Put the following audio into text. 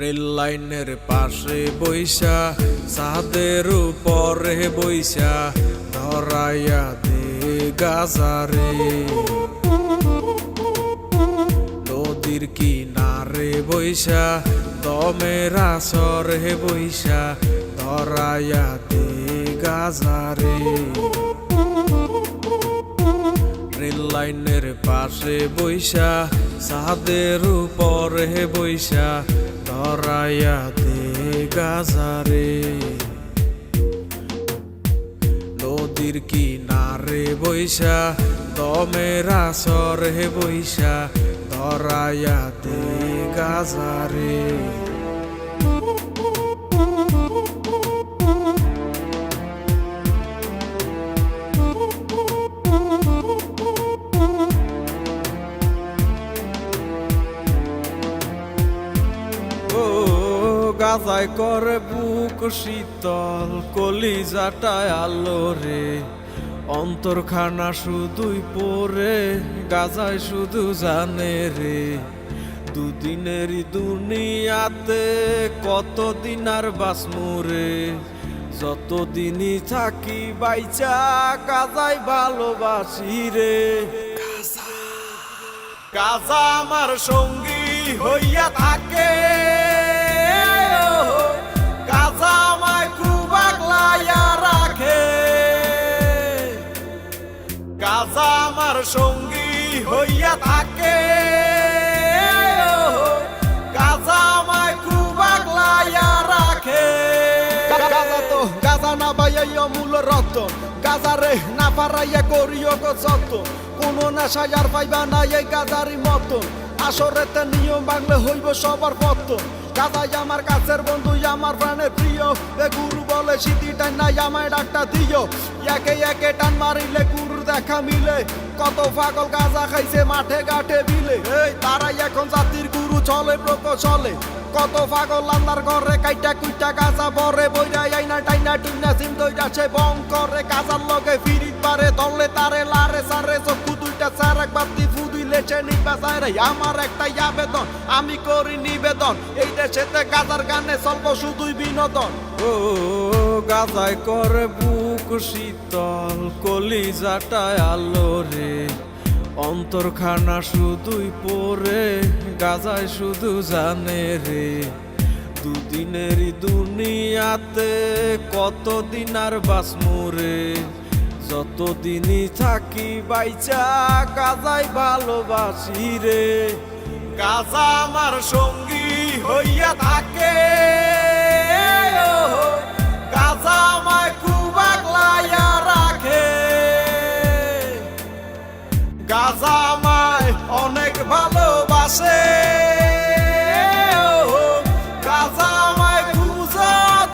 Rail লাইনের পাশে বইসা ছাদের উপরে বইসা ধরাইয়া দে গাজারে, নদীর কিনারে বইসা দমের আসরে বইসা ধরাইয়া দে গাজারে। রেল লাইনের পাশে বইসা ছাদের উপরে বইসা ধরাইয়া দে গাজারে, নদীর কিনারে বইসা দমের আসরে বইসা ধরাইয়া দে গাজারে। গাজায় করে বুক শীতল, কলিজাটায় আলো রে, অন্তরখানা শুধুই পরে গাজায় শুধু জানে রে। দুদিনেরই দুনিয়াতে কতদিন আর বাঁচমু রে, যতদিনই থাকি বাইচা গাজায় ভালোবাসি রে। গাজা আমার সঙ্গী হইয়া থাকে, গাজা আমায় খুব আগলাইয়া রাখে। গাজা আমার সঙ্গী হইয়া থাকে, গাজা আমায় খুব আগলাইয়া রাখে। গাজা না বাইয়া মূল রতন, গাজারে না পারাইয়া করিও গো যতন, কোনো নেশায় আর পাইবা না এই গাজারি মতন। আসরেতে নিয়ম ভাঙলে হইব সবার পতন। গাজাই আমার কাছের বন্ধু, আমার প্রাণের প্রিয়, এ গুরু বলে সিদ্ধি টাইম নাই আমায় ডাকটা দিও। একে একে টান মারিলে গুরুর দেখা মিলে, কত পাগল গাজা খাইছে মাঠে ঘাটে বিলে। এই তারাই এখন জাতির গুরু চলে প্রকৌশলে, কত পাগল আল্লাহর ঘরে কাইটা কুইটা গাজা বরে বইরা আইনা টাইনা টুইনা সিম দইরা সে বং করে। গাজার লগে ফিরিত পারে দলে তারে লারে সারে চক্ষু দুইটা চার একবার দিফু দিলেছে নিবাসায়। আমার একটাই আবেদন, আমি করি নিবেদন, এই দেশেতে গাজার গানে চলব শুধুই বিনোদন। ও গাজায় করে বুক শীতল, কলিজাটায় আলো রে, অন্তরখানা শুধুই পরে গাজায় শুধু জানে রে। দুদিনেরই দুনিয়াতে কতদিন আর বাঁচমু রে, যতদিনই থাকি বাইচা গাজায় ভালোবাসি রে। গাজা আমার সঙ্গী হইয়া থাকে, গাজা আমায় খুব